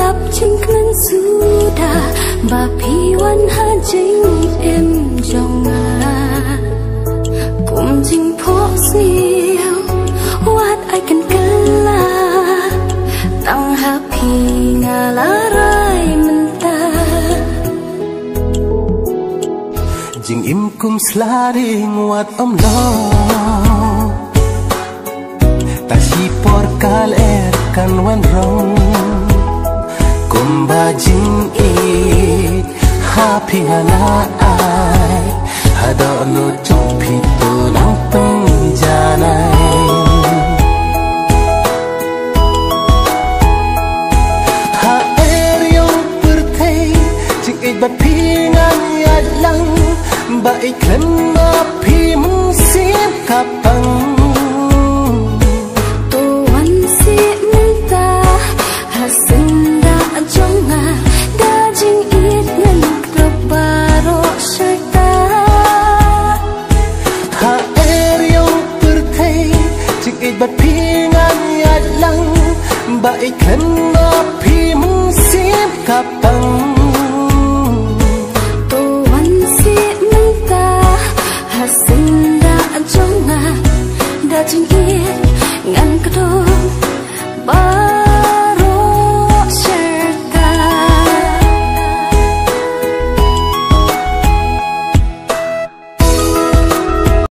gặp chính mình sudah bapi wan ha jing em jong à cùng jing phó siêu what I can kala tang happy ngalarai menta jing im kum slaring wat lo ta si por kal kan wan rong kumba jing it happy hala ai hado no chopi to nang peng janai ha eriong perthei jing it bat pingan yad lang ba iklan ma phi mung sim kapang bat pingan yad lang ba iklan ma phi mung sim kapang